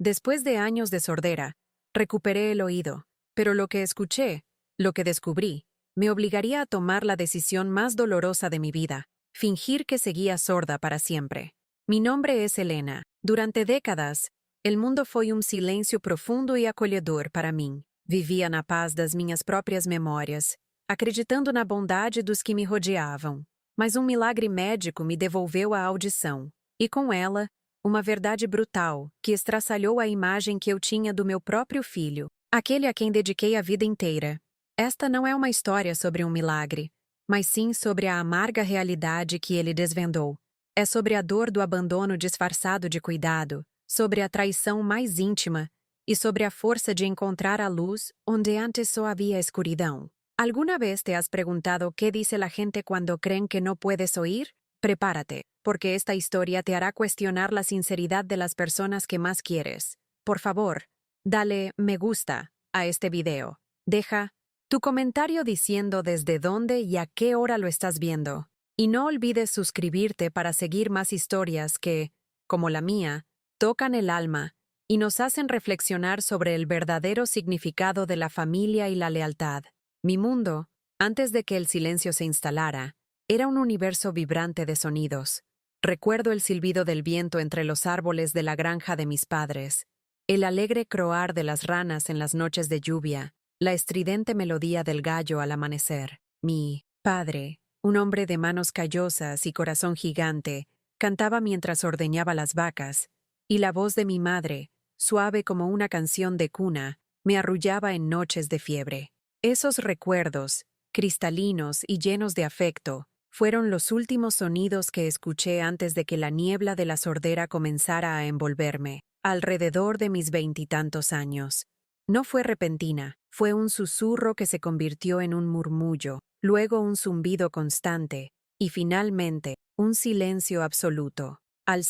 Después de años de sordera, recuperé el oído, pero lo que escuché, lo que descubrí, me obligaría a tomar la decisión más dolorosa de mi vida, fingir que seguía sorda para siempre. Mi nombre es Helena. Durante décadas, el mundo foi silêncio profundo e acolhedor para mim. Vivia na paz das minhas próprias memórias, acreditando na bondade dos que me rodeavam. Mas milagre médico me devolveu a audição, e com ela, uma verdade brutal que estraçalhou a imagem que eu tinha do meu próprio filho, aquele a quem dediquei a vida inteira. Esta não é uma história sobre milagre, mas sim sobre a amarga realidade que ele desvendou. É sobre a dor do abandono disfarçado de cuidado, sobre a traição mais íntima e sobre a força de encontrar a luz onde antes só havia escuridão. ¿Alguna vez te has preguntado qué dice la gente cuando creen que no puedes oír? Prepárate, porque esta historia te hará cuestionar la sinceridad de las personas que más quieres. Por favor, dale me gusta a este video. Deja tu comentario diciendo desde dónde y a qué hora lo estás viendo. Y no olvides suscribirte para seguir más historias que, como la mía, tocan el alma y nos hacen reflexionar sobre el verdadero significado de la familia y la lealtad. Mi mundo, antes de que el silencio se instalara, era un universo vibrante de sonidos. Recuerdo el silbido del viento entre los árboles de la granja de mis padres, el alegre croar de las ranas en las noches de lluvia, la estridente melodía del gallo al amanecer. Mi padre, un hombre de manos callosas y corazón gigante, cantaba mientras ordeñaba las vacas, y la voz de mi madre, suave como una canción de cuna, me arrullaba en noches de fiebre. Esos recuerdos, cristalinos y llenos de afecto, fueron los últimos sonidos que escuché antes de que la niebla de la sordera comenzara a envolverme, alrededor de mis 20 años. No fue repentina, fue un susurro que se convirtió en un murmullo, luego un zumbido constante, y finalmente, un silencio absoluto. Al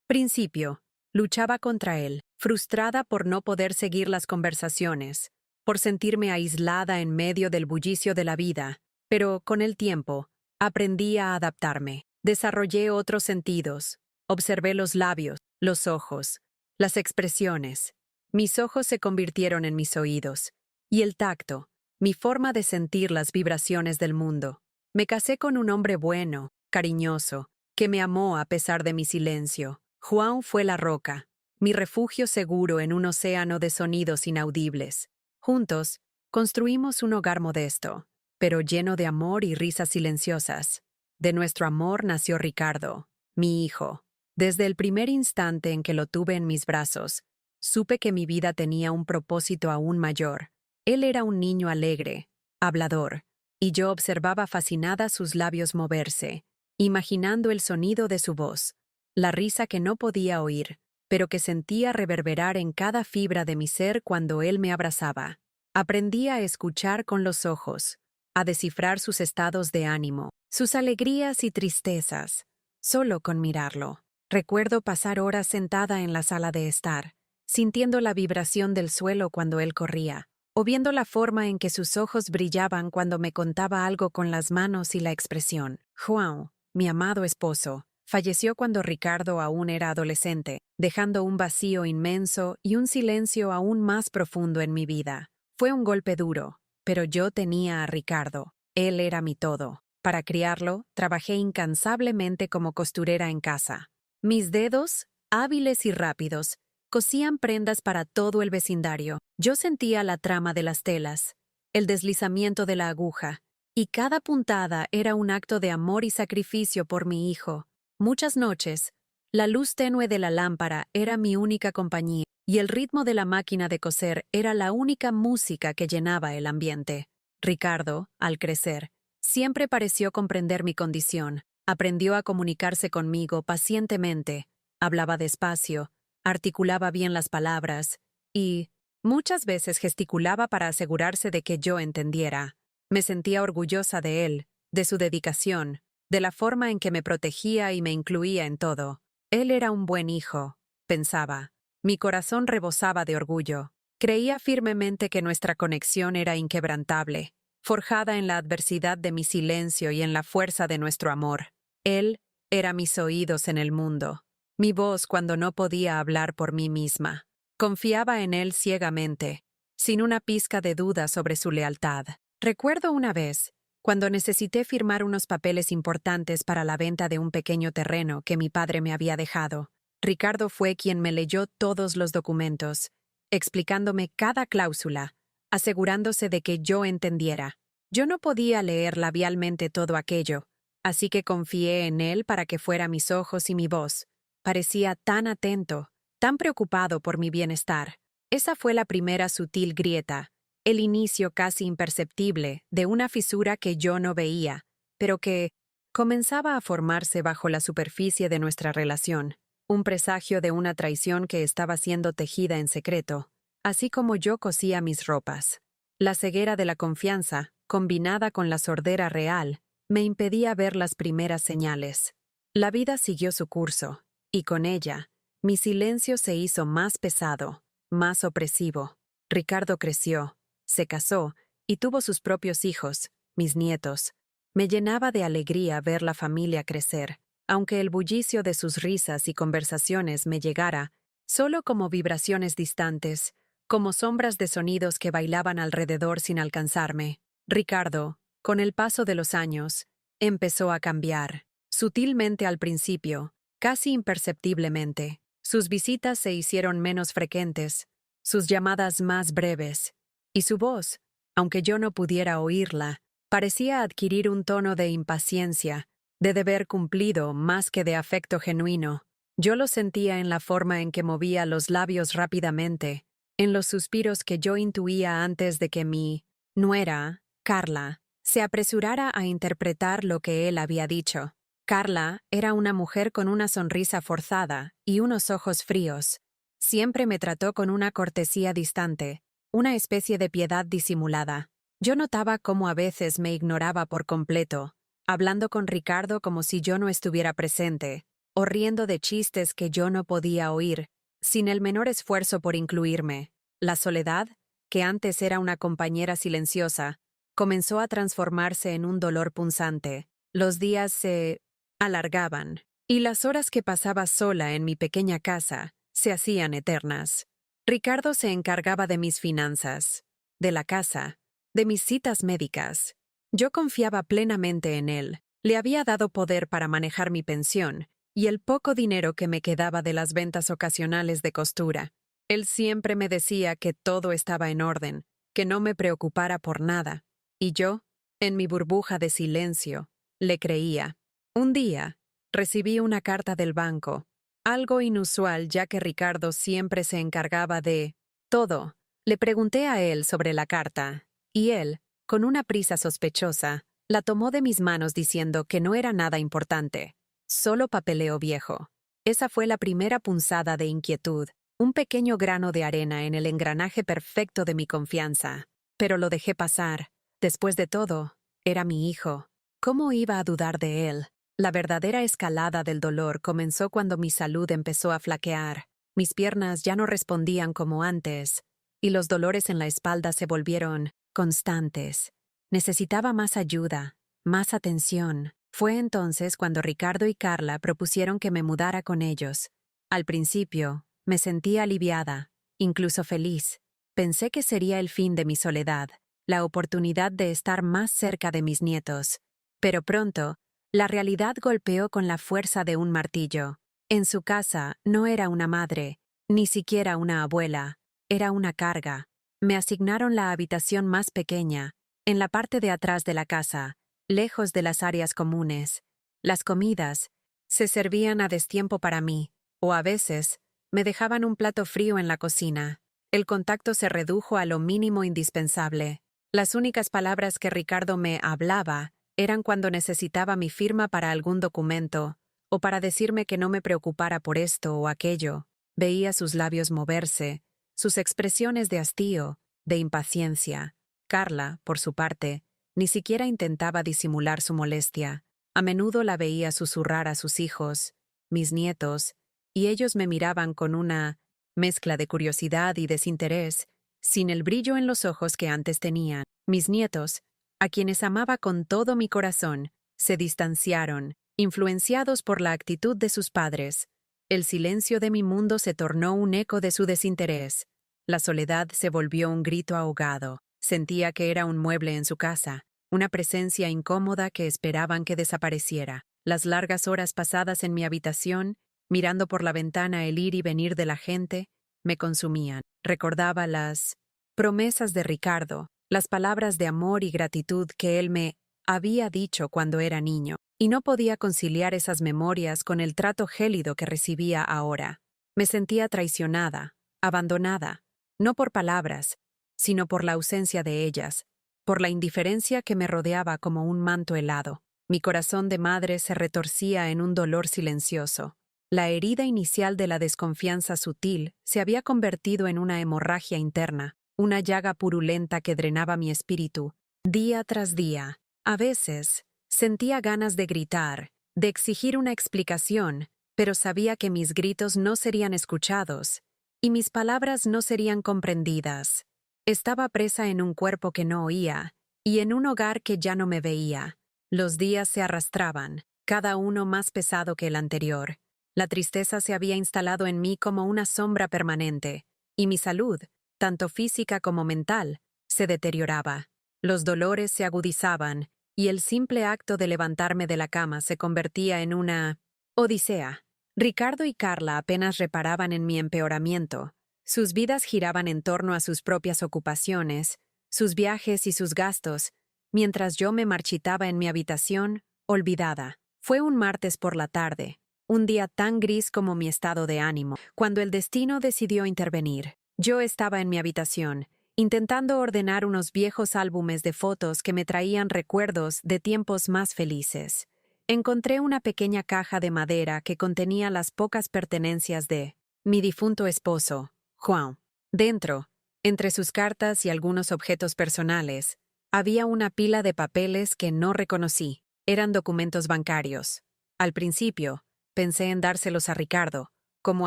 principio, luchaba contra él, frustrada por no poder seguir las conversaciones, por sentirme aislada en medio del bullicio de la vida, pero con el tiempo, aprendí a adaptarme. Desarrollé otros sentidos, observé los labios, los ojos, las expresiones. Mis ojos se convirtieron en mis oídos, y el tacto, mi forma de sentir las vibraciones del mundo. Me casé con un hombre bueno, cariñoso, que me amó a pesar de mi silencio. Juan fue la roca, mi refugio seguro en un océano de sonidos inaudibles. Juntos, construimos un hogar modesto, pero lleno de amor y risas silenciosas. De nuestro amor nació Ricardo, mi hijo. Desde el primer instante en que lo tuve en mis brazos, supe que mi vida tenía un propósito aún mayor. Él era un niño alegre, hablador, y yo observaba fascinada sus labios moverse, imaginando el sonido de su voz, la risa que no podía oír, pero que sentía reverberar en cada fibra de mi ser cuando él me abrazaba. Aprendí a escuchar con los ojos, a descifrar sus estados de ánimo, sus alegrías y tristezas, solo con mirarlo. Recuerdo pasar horas sentada en la sala de estar, sintiendo la vibración del suelo cuando él corría, o viendo la forma en que sus ojos brillaban cuando me contaba algo con las manos y la expresión. Juan, mi amado esposo, falleció cuando Ricardo aún era adolescente, dejando un vacío inmenso y un silencio aún más profundo en mi vida. Fue un golpe duro, pero yo tenía a Ricardo. Él era mi todo. Para criarlo, trabajé incansablemente como costurera en casa. Mis dedos, hábiles y rápidos, cosían prendas para todo el vecindario. Yo sentía la trama de las telas, el deslizamiento de la aguja, y cada puntada era un acto de amor y sacrificio por mi hijo. Muchas noches, la luz tenue de la lámpara era mi única compañía, y el ritmo de la máquina de coser era la única música que llenaba el ambiente. Ricardo, al crecer, siempre pareció comprender mi condición. Aprendió a comunicarse conmigo pacientemente, hablaba despacio, articulaba bien las palabras y, muchas veces gesticulaba para asegurarse de que yo entendiera. Me sentía orgullosa de él, de su dedicación, de la forma en que me protegía y me incluía en todo. Él era un buen hijo, pensaba. Mi corazón rebosaba de orgullo. Creía firmemente que nuestra conexión era inquebrantable, forjada en la adversidad de mi silencio y en la fuerza de nuestro amor. Él era mis oídos en el mundo, mi voz cuando no podía hablar por mí misma. Confiaba en él ciegamente, sin una pizca de duda sobre su lealtad. Recuerdo una vez, cuando necesité firmar unos papeles importantes para la venta de un pequeño terreno que mi padre me había dejado. Ricardo fue quien me leyó todos los documentos, explicándome cada cláusula, asegurándose de que yo entendiera. Yo no podía leer labialmente todo aquello, así que confié en él para que fuera mis ojos y mi voz. Parecía tan atento, tan preocupado por mi bienestar. Esa fue la primera sutil grieta, el inicio casi imperceptible de una fisura que yo no veía, pero que comenzaba a formarse bajo la superficie de nuestra relación, un presagio de una traición que estaba siendo tejida en secreto, así como yo cosía mis ropas. La ceguera de la confianza, combinada con la sordera real, me impedía ver las primeras señales. La vida siguió su curso, y con ella, mi silencio se hizo más pesado, más opresivo. Ricardo creció, se casó y tuvo sus propios hijos, mis nietos. Me llenaba de alegría ver la familia crecer, aunque el bullicio de sus risas y conversaciones me llegara solo como vibraciones distantes, como sombras de sonidos que bailaban alrededor sin alcanzarme. Ricardo, con el paso de los años, empezó a cambiar, sutilmente al principio, casi imperceptiblemente. Sus visitas se hicieron menos frecuentes, sus llamadas más breves, y su voz, aunque yo no pudiera oírla, parecía adquirir un tono de impaciencia, de deber cumplido más que de afecto genuino. Yo lo sentía en la forma en que movía los labios rápidamente, en los suspiros que yo intuía antes de que mi nuera, Carla, se apresurara a interpretar lo que él había dicho. Carla era una mujer con una sonrisa forzada y unos ojos fríos. Siempre me trató con una cortesía distante, una especie de piedad disimulada. Yo notaba cómo a veces me ignoraba por completo, hablando con Ricardo como si yo no estuviera presente, o riendo de chistes que yo no podía oír, sin el menor esfuerzo por incluirme. La soledad, que antes era una compañera silenciosa, comenzó a transformarse en un dolor punzante. Los días se alargaban, y las horas que pasaba sola en mi pequeña casa se hacían eternas. Ricardo se encargaba de mis finanzas, de la casa, de mis citas médicas. Yo confiaba plenamente en él. Le había dado poder para manejar mi pensión y el poco dinero que me quedaba de las ventas ocasionales de costura. Él siempre me decía que todo estaba en orden, que no me preocupara por nada. Y yo, en mi burbuja de silencio, le creía. Un día, recibí una carta del banco, algo inusual ya que Ricardo siempre se encargaba de todo. Le pregunté a él sobre la carta, y él, con una prisa sospechosa, la tomó de mis manos diciendo que no era nada importante, solo papeleo viejo. Esa fue la primera punzada de inquietud, un pequeño grano de arena en el engranaje perfecto de mi confianza. Pero lo dejé pasar. Después de todo, era mi hijo. ¿Cómo iba a dudar de él? La verdadera escalada del dolor comenzó cuando mi salud empezó a flaquear. Mis piernas ya no respondían como antes, y los dolores en la espalda se volvieron constantes. Necesitaba más ayuda, más atención. Fue entonces cuando Ricardo y Carla propusieron que me mudara con ellos. Al principio, me sentía aliviada, incluso feliz. Pensé que sería el fin de mi soledad, la oportunidad de estar más cerca de mis nietos. Pero pronto, la realidad golpeó con la fuerza de un martillo. En su casa no era una madre, ni siquiera una abuela, era una carga. Me asignaron la habitación más pequeña, en la parte de atrás de la casa, lejos de las áreas comunes. Las comidas se servían a destiempo para mí, o a veces me dejaban un plato frío en la cocina. El contacto se redujo a lo mínimo indispensable. Las únicas palabras que Ricardo me hablaba eran cuando necesitaba mi firma para algún documento, o para decirme que no me preocupara por esto o aquello. Veía sus labios moverse, sus expresiones de hastío, de impaciencia. Carla, por su parte, ni siquiera intentaba disimular su molestia. A menudo la veía susurrar a sus hijos, mis nietos, y ellos me miraban con una mezcla de curiosidad y desinterés, sin el brillo en los ojos que antes tenían. Mis nietos, a quienes amaba con todo mi corazón, se distanciaron, influenciados por la actitud de sus padres. El silencio de mi mundo se tornó un eco de su desinterés. La soledad se volvió un grito ahogado. Sentía que era un mueble en su casa, una presencia incómoda que esperaban que desapareciera. Las largas horas pasadas en mi habitación, mirando por la ventana el ir y venir de la gente, me consumían. Recordaba las promesas de Ricardo, las palabras de amor y gratitud que él me había dicho cuando era niño, y no podía conciliar esas memorias con el trato gélido que recibía ahora. Me sentía traicionada, abandonada, no por palabras, sino por la ausencia de ellas, por la indiferencia que me rodeaba como un manto helado. Mi corazón de madre se retorcía en un dolor silencioso. La herida inicial de la desconfianza sutil se había convertido en una hemorragia interna, una llaga purulenta que drenaba mi espíritu, día tras día. A veces, sentía ganas de gritar, de exigir una explicación, pero sabía que mis gritos no serían escuchados, y mis palabras no serían comprendidas. Estaba presa en un cuerpo que no oía, y en un hogar que ya no me veía. Los días se arrastraban, cada uno más pesado que el anterior. La tristeza se había instalado en mí como una sombra permanente, y mi salud, tanto física como mental, se deterioraba. Los dolores se agudizaban, y el simple acto de levantarme de la cama se convertía en una odisea. Ricardo y Carla apenas reparaban en mi empeoramiento. Sus vidas giraban en torno a sus propias ocupaciones, sus viajes y sus gastos, mientras yo me marchitaba en mi habitación, olvidada. Fue un martes por la tarde, un día tan gris como mi estado de ánimo, cuando el destino decidió intervenir. Yo estaba en mi habitación, intentando ordenar unos viejos álbumes de fotos que me traían recuerdos de tiempos más felices. Encontré una pequeña caja de madera que contenía las pocas pertenencias de mi difunto esposo, Juan. Dentro, entre sus cartas y algunos objetos personales, había una pila de papeles que no reconocí. Eran documentos bancarios. Al principio, pensé en dárselos a Ricardo, como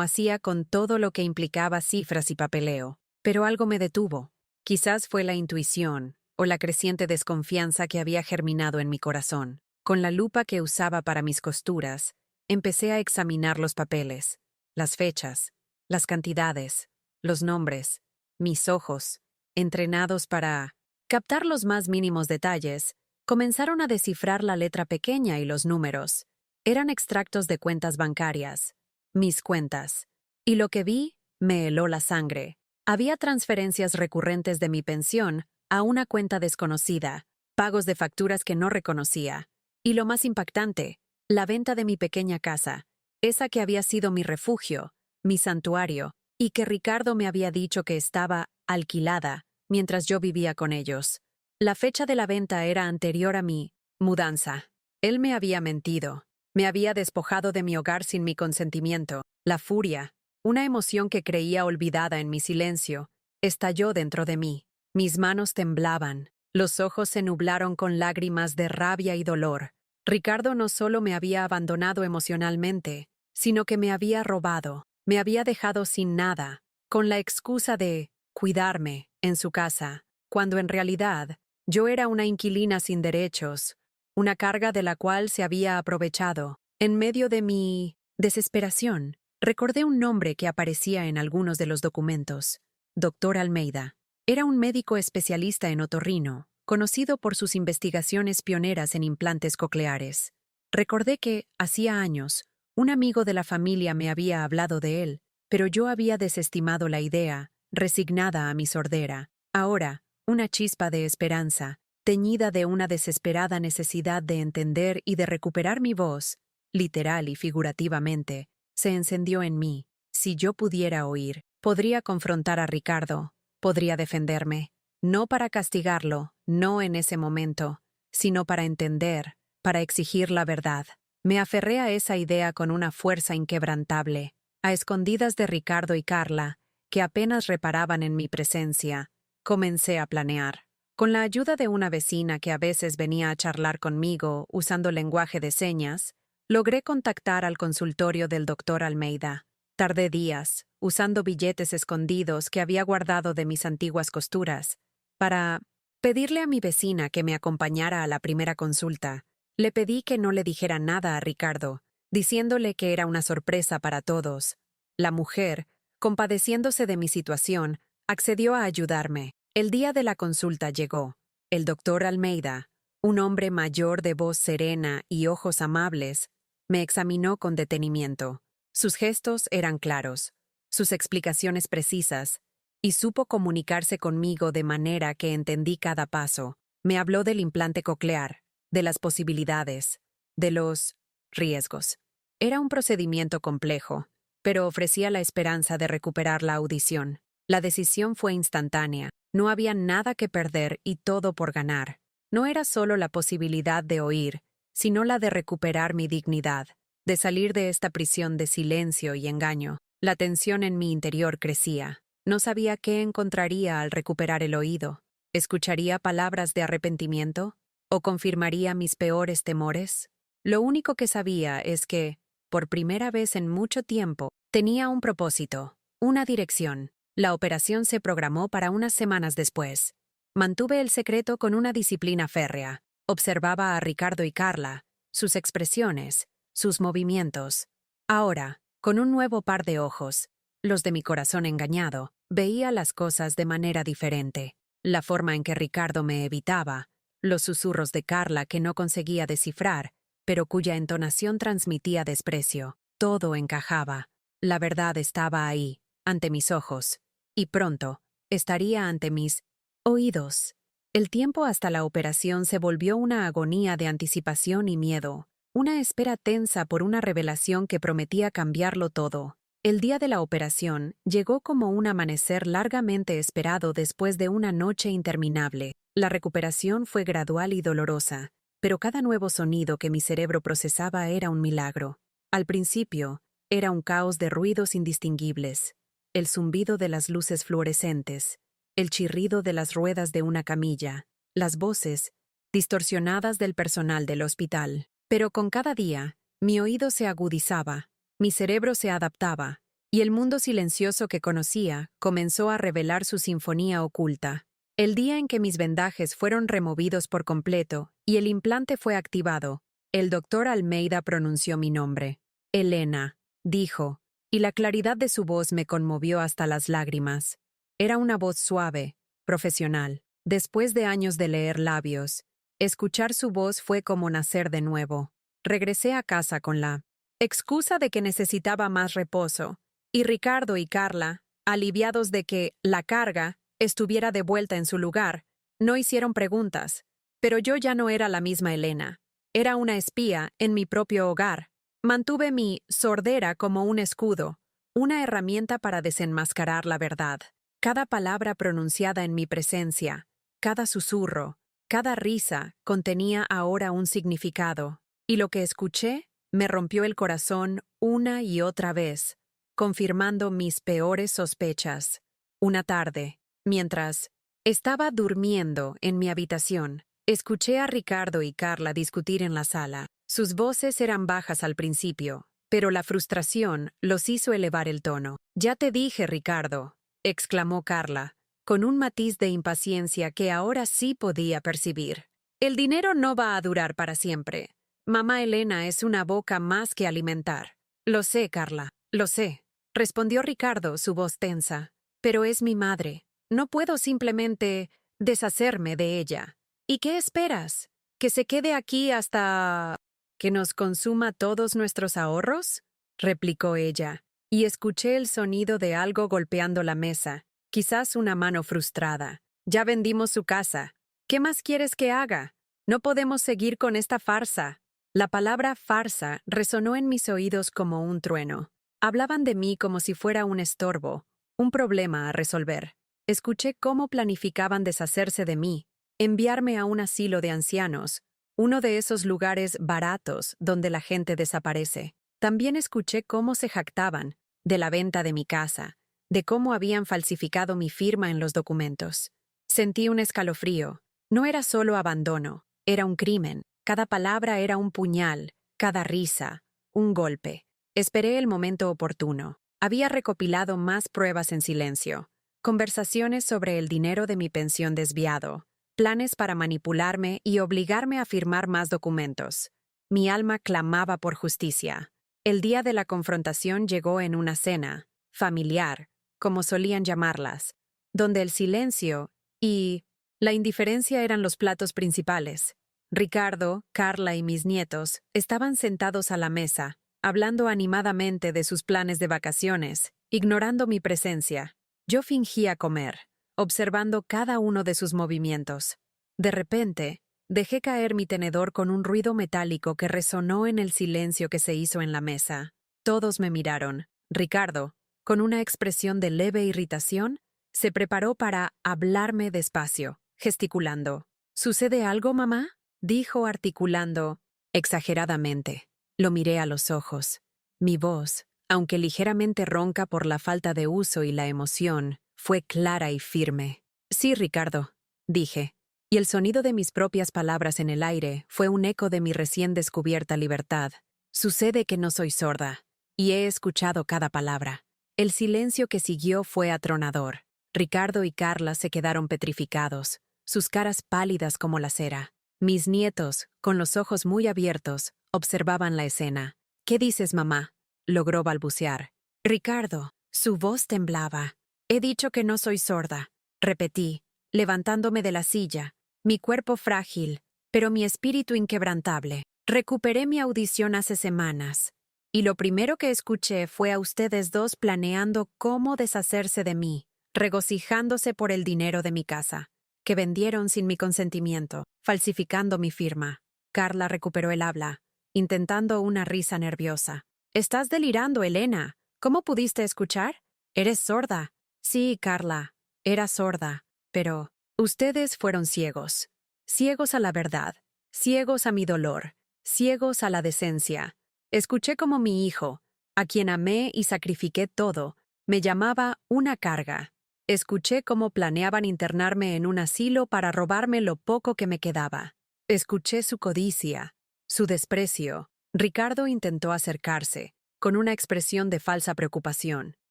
hacía con todo lo que implicaba cifras y papeleo. Pero algo me detuvo. Quizás fue la intuición o la creciente desconfianza que había germinado en mi corazón. Con la lupa que usaba para mis costuras, empecé a examinar los papeles, las fechas, las cantidades, los nombres. Mis ojos, entrenados para captar los más mínimos detalles, comenzaron a descifrar la letra pequeña y los números. Eran extractos de cuentas bancarias, mis cuentas. Y lo que vi me heló la sangre. Había transferencias recurrentes de mi pensión a una cuenta desconocida, pagos de facturas que no reconocía. Y lo más impactante, la venta de mi pequeña casa, esa que había sido mi refugio, mi santuario, y que Ricardo me había dicho que estaba alquilada mientras yo vivía con ellos. La fecha de la venta era anterior a mi mudanza. Él me había mentido. Me había despojado de mi hogar sin mi consentimiento. La furia, una emoción que creía olvidada en mi silencio, estalló dentro de mí. Mis manos temblaban. Los ojos se nublaron con lágrimas de rabia y dolor. Ricardo no solo me había abandonado emocionalmente, sino que me había robado, me había dejado sin nada, con la excusa de cuidarme en su casa, cuando en realidad yo era una inquilina sin derechos, una carga de la cual se había aprovechado. En medio de mi desesperación, recordé un nombre que aparecía en algunos de los documentos: Dr. Almeida. Era un médico especialista en otorrino, conocido por sus investigaciones pioneras en implantes cocleares. Recordé que, hacía años, un amigo de la familia me había hablado de él, pero yo había desestimado la idea, resignada a mi sordera. Ahora, una chispa de esperanza, teñida de una desesperada necesidad de entender y de recuperar mi voz, literal y figurativamente, se encendió en mí. Si yo pudiera oír, podría confrontar a Ricardo. Podría defenderme, no para castigarlo, no en ese momento, sino para entender, para exigir la verdad. Me aferré a esa idea con una fuerza inquebrantable, a escondidas de Ricardo y Carla, que apenas reparaban en mi presencia. Comencé a planear. Con la ayuda de una vecina que a veces venía a charlar conmigo usando lenguaje de señas, logré contactar al consultorio del doctor Almeida. Tardé días, usando billetes escondidos que había guardado de mis antiguas costuras, para pedirle a mi vecina que me acompañara a la primera consulta. Le pedí que no le dijera nada a Ricardo, diciéndole que era una sorpresa para todos. La mujer, compadeciéndose de mi situación, accedió a ayudarme. El día de la consulta llegó. El doctor Almeida, un hombre mayor de voz serena y ojos amables, me examinó con detenimiento. Sus gestos eran claros, sus explicaciones precisas, y supo comunicarse conmigo de manera que entendí cada paso. Me habló del implante coclear, de las posibilidades, de los riesgos. Era un procedimiento complejo, pero ofrecía la esperanza de recuperar la audición. La decisión fue instantánea. No había nada que perder y todo por ganar. No era solo la posibilidad de oír, sino la de recuperar mi dignidad, de salir de esta prisión de silencio y engaño. La tensión en mi interior crecía. No sabía qué encontraría al recuperar el oído. ¿Escucharía palabras de arrepentimiento? ¿O confirmaría mis peores temores? Lo único que sabía es que, por primera vez en mucho tiempo, tenía un propósito, una dirección. La operación se programó para unas semanas después. Mantuve el secreto con una disciplina férrea. Observaba a Ricardo y Carla, sus expresiones, sus movimientos. Ahora, con un nuevo par de ojos, los de mi corazón engañado, veía las cosas de manera diferente. La forma en que Ricardo me evitaba, los susurros de Carla que no conseguía descifrar, pero cuya entonación transmitía desprecio. Todo encajaba. La verdad estaba ahí, ante mis ojos. Y pronto, estaría ante mis oídos. El tiempo hasta la operación se volvió una agonía de anticipación y miedo, una espera tensa por una revelación que prometía cambiarlo todo. El día de la operación llegó como un amanecer largamente esperado después de una noche interminable. La recuperación fue gradual y dolorosa, pero cada nuevo sonido que mi cerebro procesaba era un milagro. Al principio, era un caos de ruidos indistinguibles. El zumbido de las luces fluorescentes, el chirrido de las ruedas de una camilla, las voces distorsionadas del personal del hospital. Pero con cada día, mi oído se agudizaba, mi cerebro se adaptaba, y el mundo silencioso que conocía comenzó a revelar su sinfonía oculta. El día en que mis vendajes fueron removidos por completo y el implante fue activado, el doctor Almeida pronunció mi nombre. Elena, dijo, y la claridad de su voz me conmovió hasta las lágrimas. Era una voz suave, profesional. Después de años de leer labios, escuchar su voz fue como nacer de nuevo. Regresé a casa con la excusa de que necesitaba más reposo, y Ricardo y Carla, aliviados de que la carga estuviera de vuelta en su lugar, no hicieron preguntas. Pero yo ya no era la misma Elena. Era una espía en mi propio hogar. Mantuve mi sordera como un escudo, una herramienta para desenmascarar la verdad. Cada palabra pronunciada en mi presencia, cada susurro, cada risa contenía ahora un significado, y lo que escuché me rompió el corazón una y otra vez, confirmando mis peores sospechas. Una tarde, mientras estaba durmiendo en mi habitación, escuché a Ricardo y Carla discutir en la sala. Sus voces eran bajas al principio, pero la frustración los hizo elevar el tono. «Ya te dije, Ricardo», exclamó Carla, con un matiz de impaciencia que ahora sí podía percibir. «El dinero no va a durar para siempre. Mamá Elena es una boca más que alimentar». «Lo sé, Carla, lo sé», respondió Ricardo, su voz tensa. «Pero es mi madre. No puedo simplemente deshacerme de ella. ¿Y qué esperas? ¿Que se quede aquí hasta que nos consuma todos nuestros ahorros?», replicó ella, y escuché el sonido de algo golpeando la mesa, quizás una mano frustrada. «Ya vendimos su casa. ¿Qué más quieres que haga? No podemos seguir con esta farsa». La palabra farsa resonó en mis oídos como un trueno. Hablaban de mí como si fuera un estorbo, un problema a resolver. Escuché cómo planificaban deshacerse de mí, enviarme a un asilo de ancianos, uno de esos lugares baratos donde la gente desaparece. También escuché cómo se jactaban de la venta de mi casa, de cómo habían falsificado mi firma en los documentos. Sentí un escalofrío. No era solo abandono, era un crimen. Cada palabra era un puñal, cada risa, un golpe. Esperé el momento oportuno. Había recopilado más pruebas en silencio. Conversaciones sobre el dinero de mi pensión desviado, planes para manipularme y obligarme a firmar más documentos. Mi alma clamaba por justicia. El día de la confrontación llegó en una cena, familiar, como solían llamarlas, donde el silencio y la indiferencia eran los platos principales. Ricardo, Carla y mis nietos estaban sentados a la mesa, hablando animadamente de sus planes de vacaciones, ignorando mi presencia. Yo fingía comer, observando cada uno de sus movimientos. De repente, dejé caer mi tenedor con un ruido metálico que resonó en el silencio que se hizo en la mesa. Todos me miraron. Ricardo, con una expresión de leve irritación, se preparó para hablarme despacio, gesticulando. ¿Sucede algo, mamá?, dijo articulando exageradamente. Lo miré a los ojos. Mi voz, aunque ligeramente ronca por la falta de uso y la emoción, fue clara y firme. Sí, Ricardo, dije, y el sonido de mis propias palabras en el aire fue un eco de mi recién descubierta libertad. Sucede que no soy sorda, y he escuchado cada palabra. El silencio que siguió fue atronador. Ricardo y Carla se quedaron petrificados, sus caras pálidas como la cera. Mis nietos, con los ojos muy abiertos, observaban la escena. ¿Qué dices, mamá?, logró balbucear. Ricardo, su voz temblaba. He dicho que no soy sorda, repetí, levantándome de la silla, mi cuerpo frágil, pero mi espíritu inquebrantable. Recuperé mi audición hace semanas, y lo primero que escuché fue a ustedes dos planeando cómo deshacerse de mí, regocijándose por el dinero de mi casa, que vendieron sin mi consentimiento, falsificando mi firma. Carla recuperó el habla, intentando una risa nerviosa. Estás delirando, Elena. ¿Cómo pudiste escuchar? Eres sorda. Sí, Carla, era sorda, pero ustedes fueron ciegos. Ciegos a la verdad, ciegos a mi dolor, ciegos a la decencia. Escuché como mi hijo, a quien amé y sacrifiqué todo, me llamaba una carga. Escuché cómo planeaban internarme en un asilo para robarme lo poco que me quedaba. Escuché su codicia, su desprecio. Ricardo intentó acercarse, con una expresión de falsa preocupación.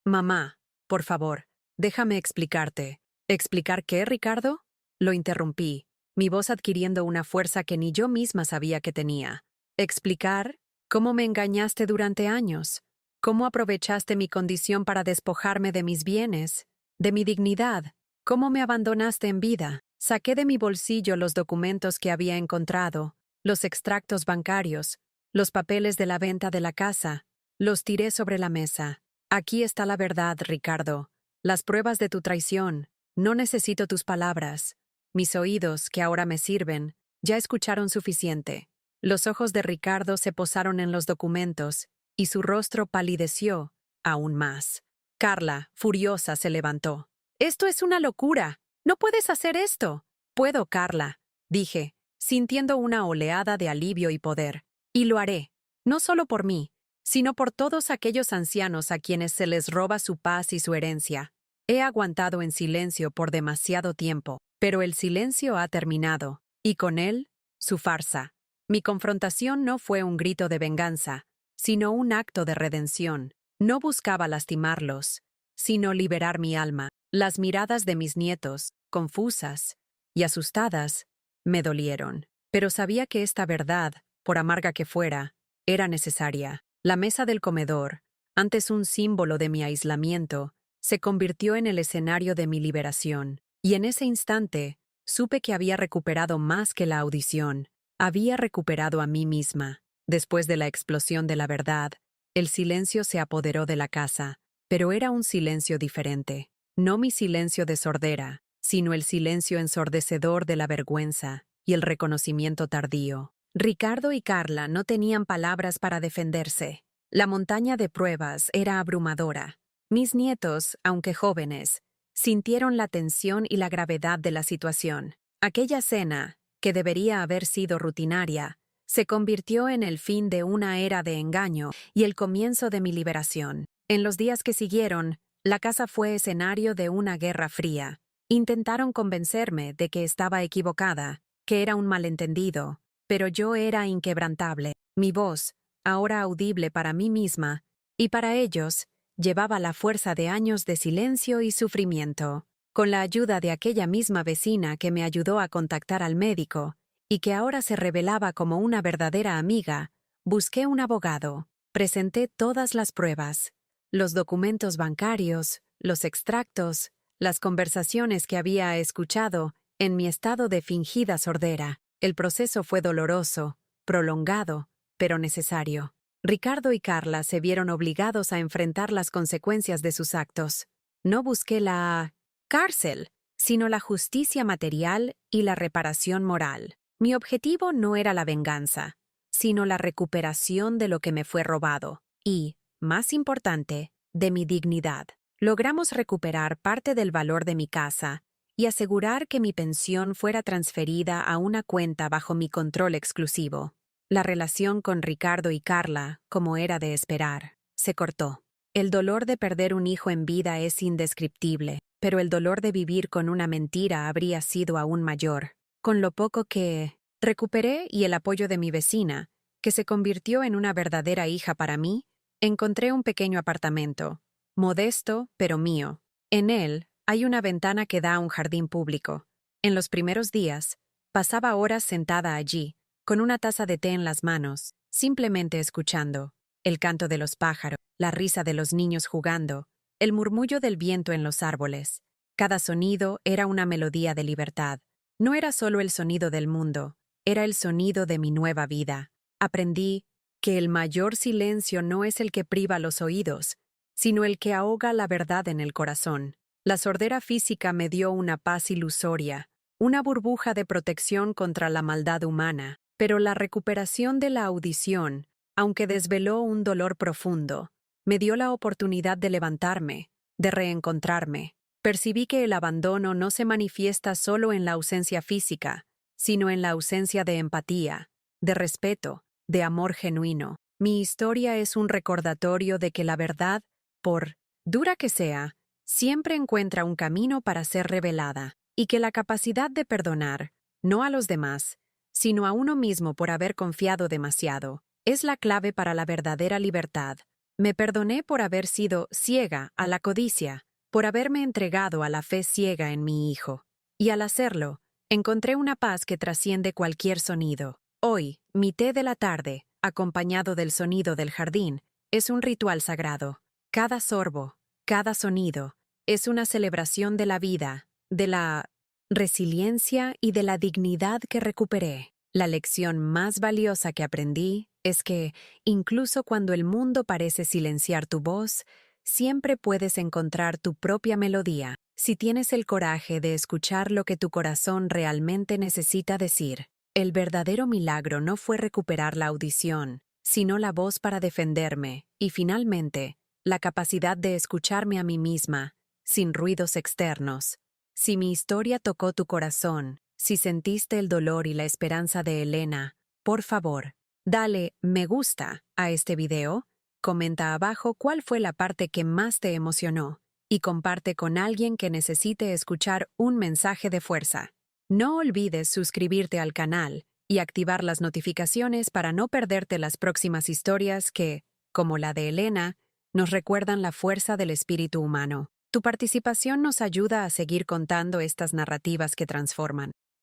Mamá, por favor, déjame explicarte. ¿Explicar qué, Ricardo? Lo interrumpí, mi voz adquiriendo una fuerza que ni yo misma sabía que tenía. ¿Explicar? ¿Cómo me engañaste durante años? ¿Cómo aprovechaste mi condición para despojarme de mis bienes, de mi dignidad? ¿Cómo me abandonaste en vida? Saqué de mi bolsillo los documentos que había encontrado, los extractos bancarios, los papeles de la venta de la casa, los tiré sobre la mesa. Aquí está la verdad, Ricardo. Las pruebas de tu traición. No necesito tus palabras. Mis oídos, que ahora me sirven, ya escucharon suficiente. Los ojos de Ricardo se posaron en los documentos, y su rostro palideció aún más. Carla, furiosa, se levantó. «Esto es una locura. No puedes hacer esto». «Puedo, Carla», dije, sintiendo una oleada de alivio y poder. «Y lo haré. No solo por mí, sino por todos aquellos ancianos a quienes se les roba su paz y su herencia. He aguantado en silencio por demasiado tiempo, pero el silencio ha terminado, y con él, su farsa. Mi confrontación no fue un grito de venganza, sino un acto de redención. No buscaba lastimarlos, sino liberar mi alma. Las miradas de mis nietos, confusas y asustadas, me dolieron. Pero sabía que esta verdad, por amarga que fuera, era necesaria. La mesa del comedor, antes un símbolo de mi aislamiento, se convirtió en el escenario de mi liberación. Y en ese instante, supe que había recuperado más que la audición. Había recuperado a mí misma. Después de la explosión de la verdad, el silencio se apoderó de la casa, pero era un silencio diferente. No mi silencio de sordera, sino el silencio ensordecedor de la vergüenza y el reconocimiento tardío. Ricardo y Carla no tenían palabras para defenderse. La montaña de pruebas era abrumadora. Mis nietos, aunque jóvenes, sintieron la tensión y la gravedad de la situación. Aquella cena, que debería haber sido rutinaria, se convirtió en el fin de una era de engaño y el comienzo de mi liberación. En los días que siguieron, la casa fue escenario de una guerra fría. Intentaron convencerme de que estaba equivocada, que era un malentendido, pero yo era inquebrantable. Mi voz, ahora audible para mí misma, y para ellos, llevaba la fuerza de años de silencio y sufrimiento. Con la ayuda de aquella misma vecina que me ayudó a contactar al médico, y que ahora se revelaba como una verdadera amiga, busqué un abogado. Presenté todas las pruebas, los documentos bancarios, los extractos, las conversaciones que había escuchado en mi estado de fingida sordera. El proceso fue doloroso, prolongado, pero necesario. Ricardo y Carla se vieron obligados a enfrentar las consecuencias de sus actos. No busqué la cárcel, sino la justicia material y la reparación moral. Mi objetivo no era la venganza, sino la recuperación de lo que me fue robado y, más importante, de mi dignidad. Logramos recuperar parte del valor de mi casa y asegurar que mi pensión fuera transferida a una cuenta bajo mi control exclusivo. La relación con Ricardo y Carla, como era de esperar, se cortó. El dolor de perder un hijo en vida es indescriptible, pero el dolor de vivir con una mentira habría sido aún mayor. Con lo poco que recuperé y el apoyo de mi vecina, que se convirtió en una verdadera hija para mí, encontré un pequeño apartamento, modesto pero mío. En él hay una ventana que da a un jardín público. En los primeros días, pasaba horas sentada allí, con una taza de té en las manos, simplemente escuchando el canto de los pájaros, la risa de los niños jugando, el murmullo del viento en los árboles. Cada sonido era una melodía de libertad. No era solo el sonido del mundo, era el sonido de mi nueva vida. Aprendí que el mayor silencio no es el que priva los oídos, sino el que ahoga la verdad en el corazón. La sordera física me dio una paz ilusoria, una burbuja de protección contra la maldad humana, pero la recuperación de la audición, aunque desveló un dolor profundo, me dio la oportunidad de levantarme, de reencontrarme. Percibí que el abandono no se manifiesta solo en la ausencia física, sino en la ausencia de empatía, de respeto, de amor genuino. Mi historia es un recordatorio de que la verdad, por dura que sea, siempre encuentra un camino para ser revelada, y que la capacidad de perdonar, no a los demás, sino a uno mismo por haber confiado demasiado, es la clave para la verdadera libertad. Me perdoné por haber sido ciega a la codicia, por haberme entregado a la fe ciega en mi hijo. Y al hacerlo, encontré una paz que trasciende cualquier sonido. Hoy, mi té de la tarde, acompañado del sonido del jardín, es un ritual sagrado. Cada sorbo, cada sonido, es una celebración de la vida, de la resiliencia y de la dignidad que recuperé. La lección más valiosa que aprendí es que, incluso cuando el mundo parece silenciar tu voz, siempre puedes encontrar tu propia melodía, si tienes el coraje de escuchar lo que tu corazón realmente necesita decir. El verdadero milagro no fue recuperar la audición, sino la voz para defenderme, y finalmente, la capacidad de escucharme a mí misma, sin ruidos externos. Si mi historia tocó tu corazón, si sentiste el dolor y la esperanza de Elena, por favor, dale me gusta a este video, comenta abajo cuál fue la parte que más te emocionó y comparte con alguien que necesite escuchar un mensaje de fuerza. No olvides suscribirte al canal y activar las notificaciones para no perderte las próximas historias que, como la de Elena, nos recuerdan la fuerza del espíritu humano. Tu participación nos ayuda a seguir contando estas narrativas que transforman.